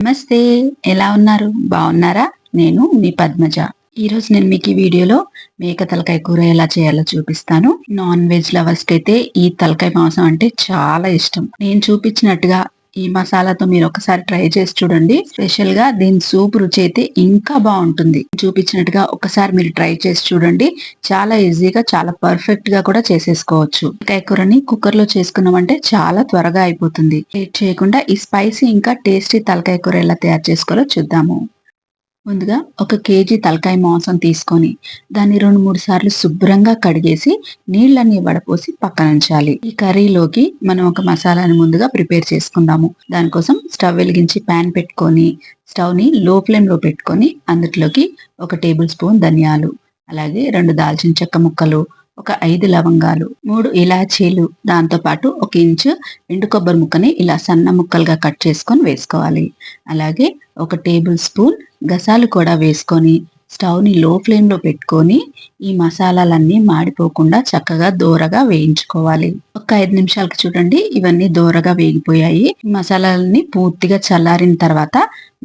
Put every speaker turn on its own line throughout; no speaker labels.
నమస్తే. ఎలా ఉన్నారు? బాగున్నారా? నేను మీ పద్మజ. ఈరోజు నేను మీకు ఈ వీడియోలో మేక తలకాయ కూర ఎలా చేయాలో చూపిస్తాను. నాన్ వెజ్ లవర్స్ కైతే ఈ తలకాయ మాంసం అంటే చాలా ఇష్టం. నేను చూపించినట్టుగా ఈ మసాలాతో మీరు ఒకసారి ట్రై చేసి చూడండి. స్పెషల్ గా దీని సూప్ రుచి అయితే ఇంకా బాగుంటుంది. చూపించినట్టుగా ఒకసారి మీరు ట్రై చేసి చూడండి. చాలా ఈజీగా చాలా పర్ఫెక్ట్ గా కూడా చేసేసుకోవచ్చు. తలకాయ కూరని కుక్కర్ లో చేసుకున్నామంటే చాలా త్వరగా అయిపోతుంది. లేట్ చేయకుండా ఈ స్పైసీ ఇంకా టేస్టీ తలకాయ కూర ఎలా తయారు చేసుకోవాలో చూద్దాము. ముందుగా ఒక కేజీ తలకాయ మాంసం తీసుకొని దాన్ని 2-3 సార్లు శుభ్రంగా కడిగేసి నీళ్ళని వడపోసి పక్కనుంచాలి. ఈ కర్రీలోకి మనం ఒక మసాలాని ముందుగా ప్రిపేర్ చేసుకుందాము. దానికోసం స్టవ్ వెలిగించి ప్యాన్ పెట్టుకొని స్టవ్ ని లో ఫ్లేమ్ లో పెట్టుకొని అందులోకి 1 టేబుల్ స్పూన్ ధనియాలు, అలాగే 2 దాల్చిన చెక్క ముక్కలు, ఒక 5 లవంగాలు, 3 ఇలాచీలు, దాంతో పాటు 1 ఇంచు ఎండు కొబ్బరి ముక్కని ఇలా సన్న ముక్కలుగా కట్ చేసుకొని వేసుకోవాలి. అలాగే 1 టేబుల్ స్పూన్ గసాలు కూడా వేసుకొని స్టవ్ ని లో ఫ్లేమ్ లో పెట్టుకొని ఈ మసాలాలన్నీ మాడిపోకుండా చక్కగా దోరగా వేయించుకోవాలి. ఒక 5 నిమిషాలకి చూడండి ఇవన్నీ దోరగా వేగిపోయాయి. మసాలాలన్నీ పూర్తిగా చల్లారిన తర్వాత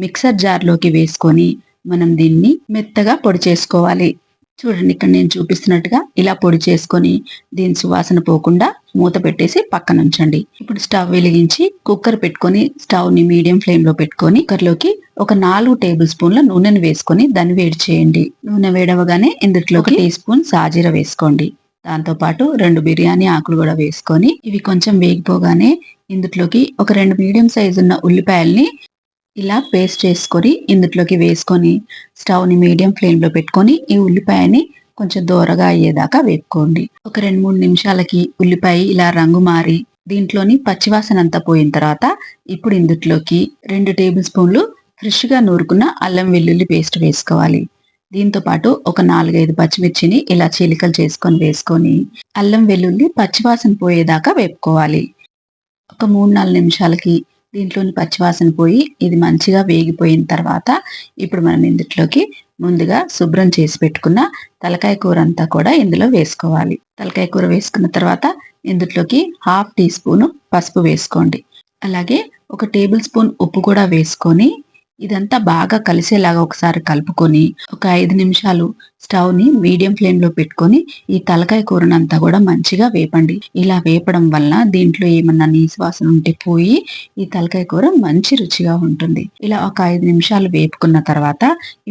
మిక్సర్ జార్ లోకి వేసుకొని మనం దీన్ని మెత్తగా పొడి చేసుకోవాలి. చూడండి ఇక్కడ నేను చూపిస్తున్నట్టుగా ఇలా పొడి చేసుకొని దీని సువాసన పోకుండా మూత పెట్టేసి పక్కన ఉంచండి. ఇప్పుడు స్టవ్ వెలిగించి కుక్కర్ పెట్టుకొని స్టవ్ ని మీడియం ఫ్లేమ్ లో పెట్టుకొని కుక్కర్లోకి ఒక 4 టేబుల్ స్పూన్ల నూనెను వేసుకొని దాన్ని వేడి చేయండి. నూనె వేడవగానే ఇందులో 1 టీ స్పూన్ సాజీర వేసుకోండి. దాంతో పాటు 2 బిర్యానీ ఆకులు కూడా వేసుకొని ఇవి కొంచెం వేగిపోగానే ఇందులోకి ఒక 2 మీడియం సైజు ఉన్న ఉల్లిపాయల్ని ఇలా పేస్ట్ చేసుకొని ఇందులోకి వేసుకొని స్టవ్ ని మీడియం ఫ్లేమ్ లో పెట్టుకొని ఈ ఉల్లిపాయని కొంచెం దోరగా అయ్యేదాకా వేపుకోండి. ఒక 2-3 నిమిషాలకి ఉల్లిపాయ ఇలా రంగు మారి దీంట్లోని పచ్చివాసన అంతా పోయిన తర్వాత ఇప్పుడు ఇందులోకి 2 టేబుల్ స్పూన్లు ఫ్రెష్ గా నూరుకున్న అల్లం వెల్లుల్లి పేస్ట్ వేసుకోవాలి. దీంతో పాటు ఒక 4-5 పచ్చిమిర్చిని ఇలా చీలికలు చేసుకొని వేసుకొని అల్లం వెల్లుల్లి పచ్చివాసన పోయేదాకా వేపుకోవాలి. ఒక 3-4 నిమిషాలకి దీంట్లోని పచ్చివాసన పోయి ఇది మంచిగా వేగిపోయిన తర్వాత ఇప్పుడు మనం ఇందులోకి ముందుగా శుభ్రం చేసి పెట్టుకున్న తలకాయ కూర అంతా కూడా ఇందులో వేసుకోవాలి. తలకాయ కూర వేసుకున్న తర్వాత ఇందులోకి 1/2 టీ స్పూన్ పసుపు వేసుకోండి. అలాగే 1 టేబుల్ స్పూన్ ఉప్పు కూడా వేసుకొని ఇదంతా బాగా కలిసేలాగా ఒకసారి కలుపుకొని ఒక 5 నిమిషాలు స్టవ్ ని మీడియం ఫ్లేమ్ లో పెట్టుకొని ఈ తలకాయ కూరనంతా కూడా మంచిగా వేపండి. ఇలా వేపడం వల్ల దీంట్లో ఏమన్నా నీసు వాసన ఉంటే పోయి ఈ తలకాయ కూర మంచి రుచిగా ఉంటుంది. ఇలా ఒక 5 నిమిషాలు వేపుకున్న తర్వాత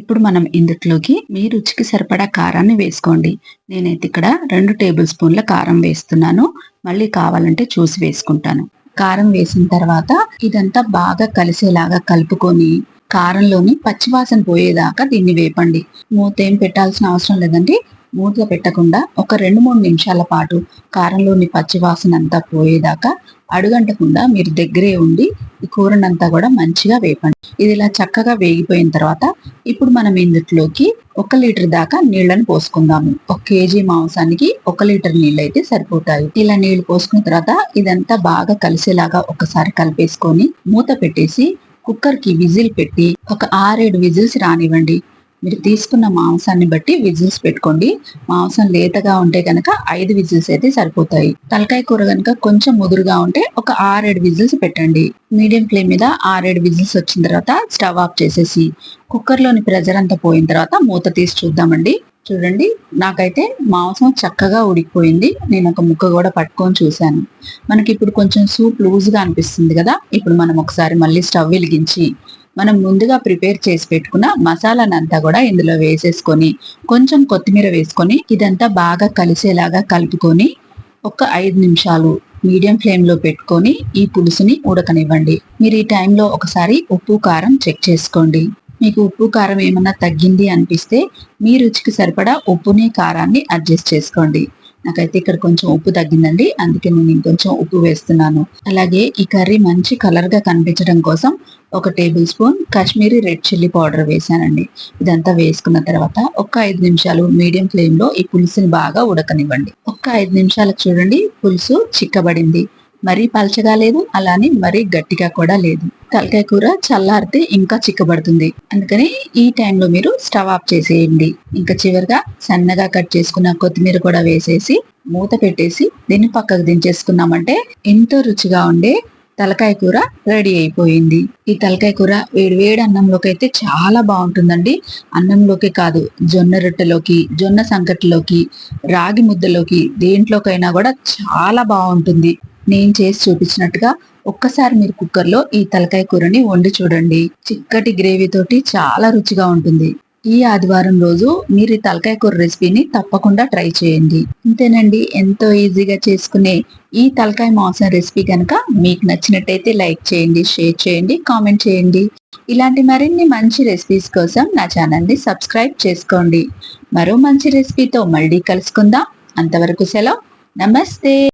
ఇప్పుడు మనం ఇందులోకి మీ రుచికి సరిపడా కారాన్ని వేసుకోండి. నేనైతే ఇక్కడ 2 టేబుల్ స్పూన్ల కారం వేస్తున్నాను. మళ్ళీ కావాలంటే చూసి వేసుకుంటాను. కారం వేసిన తర్వాత ఇదంతా బాగా కలిసేలాగా కలుపుకొని కారంలోని పచ్చివాసన పోయేదాకా దీన్ని వేపండి. మూత ఏం పెట్టాల్సిన అవసరం లేదండి. మూత పెట్టకుండా ఒక 2-3 నిమిషాల పాటు కారంలోని పచ్చివాసన అంతా పోయేదాకా అడుగంటకుండా మీరు దగ్గరే ఉండి ఈ కూరనంతా కూడా మంచిగా వేపండి. ఇది ఇలా చక్కగా వేగిపోయిన తర్వాత ఇప్పుడు మనం ఇందులోకి 1 లీటర్ దాకా నీళ్లను పోసుకుందాము. 1 కేజీ మాంసానికి 1 లీటర్ నీళ్ళు అయితే సరిపోతాయి. ఇలా నీళ్లు పోసుకున్న తర్వాత ఇదంతా బాగా కలిసేలాగా ఒకసారి కలిపేసుకొని మూత పెట్టేసి కుక్కర్ కి విజిల్ పెట్టి ఒక 6-7 విజిల్స్ రానివ్వండి. మీరు తీసుకున్న మాంసాన్ని బట్టి విజిల్స్ పెట్టుకోండి. మాంసం లేతగా ఉంటే కనుక 5 విజిల్స్ అయితే సరిపోతాయి. తలకాయ కూర కనుక కొంచెం ముదురుగా ఉంటే ఒక 6-7 విజిల్స్ పెట్టండి. మీడియం ఫ్లేమ్ మీద 6-7 విజిల్స్ వచ్చిన తర్వాత స్టవ్ ఆఫ్ చేసేసి కుక్కర్ లోని ప్రెజర్ అంతా పోయిన తర్వాత మూత తీసి చూద్దామండి. చూడండి నాకైతే మాంసం చక్కగా ఉడికిపోయింది. నేను ఒక ముక్క కూడా పట్టుకొని చూశాను. మనకి ఇప్పుడు కొంచెం సూప్ లూజ్ గా అనిపిస్తుంది కదా. ఇప్పుడు మనం ఒకసారి మళ్ళీ స్టవ్ వెలిగించి మనం ముందుగా ప్రిపేర్ చేసి పెట్టుకున్న మసాలానంతా కూడా ఇందులో వేసేసుకొని కొంచెం కొత్తిమీర వేసుకొని ఇదంతా బాగా కలిసేలాగా కలుపుకొని ఒక 5 నిమిషాలు మీడియం ఫ్లేమ్ లో పెట్టుకొని ఈ పులుసుని ఉడకనివ్వండి. మీరు ఈ టైంలో ఒకసారి ఉప్పు కారం చెక్ చేసుకోండి. మీకు ఉప్పు కారం ఏమన్నా తగ్గింది అనిపిస్తే మీ రుచికి సరిపడా ఉప్పుని కారాన్ని అడ్జస్ట్ చేసుకోండి. నాకైతే ఇక్కడ కొంచెం ఉప్పు తగ్గిందండి, అందుకే నేను ఇంకొంచెం ఉప్పు వేస్తున్నాను. అలాగే ఈ కర్రీ మంచి కలర్ గా కనిపించడం కోసం 1 table spoon Kashmiri red chilli powder వేసానండి. ఇదంతా వేసుకున్న తర్వాత ఒక 5 నిమిషాలు మీడియం ఫ్లేమ్ లో ఈ పులుసుని బాగా ఉడకనివ్వండి. ఒక 5 నిమిషాలకు చూడండి పులుసు చిక్కబడింది. మరీ పల్చగా లేదు, అలానే మరీ గట్టిగా కూడా లేదు. తలకాయ కూర చల్లారితే ఇంకా చిక్కబడుతుంది. అందుకని ఈ టైంలో మీరు స్టవ్ ఆఫ్ చేసేయండి. ఇంకా చివరిగా సన్నగా కట్ చేసుకున్న కొత్తిమీర కూడా వేసేసి మూత పెట్టేసి దీన్ని పక్కకు దించేసుకున్నామంటే ఎంతో రుచిగా ఉండే తలకాయ కూర రెడీ అయిపోయింది. ఈ తలకాయ కూర వేడి వేడి అన్నంలోకి అయితే చాలా బాగుంటుందండి. అన్నంలోకి కాదు, జొన్న రొట్టెలోకి, జొన్న సంకటిలోకి, రాగి ముద్దలోకి, దేంట్లోకైనా కూడా చాలా బాగుంటుంది. నేను చేసి చూపించినట్టుగా ఒక్కసారి మీరు కుక్కర్లో ఈ తలకాయ కూరని వండి చూడండి. చిక్కటి గ్రేవీ తోటి చాలా రుచిగా ఉంటుంది. ఈ ఆదివారం రోజు మీరు ఈ తలకాయ కూర రెసిపీని తప్పకుండా ట్రై చేయండి. ఇంతేనండి, ఎంతో ఈజీగా చేసుకునే ఈ తలకాయ మాంసం రెసిపీ కనుక మీకు నచ్చినట్టయితే లైక్ చేయండి, షేర్ చేయండి, కామెంట్ చేయండి. ఇలాంటి మరిన్ని మంచి రెసిపీస్ కోసం నా ఛానల్ని సబ్స్క్రైబ్ చేసుకోండి. మరో మంచి రెసిపీతో మళ్ళీ కలుసుకుందాం. అంతవరకు సెలవు. నమస్తే.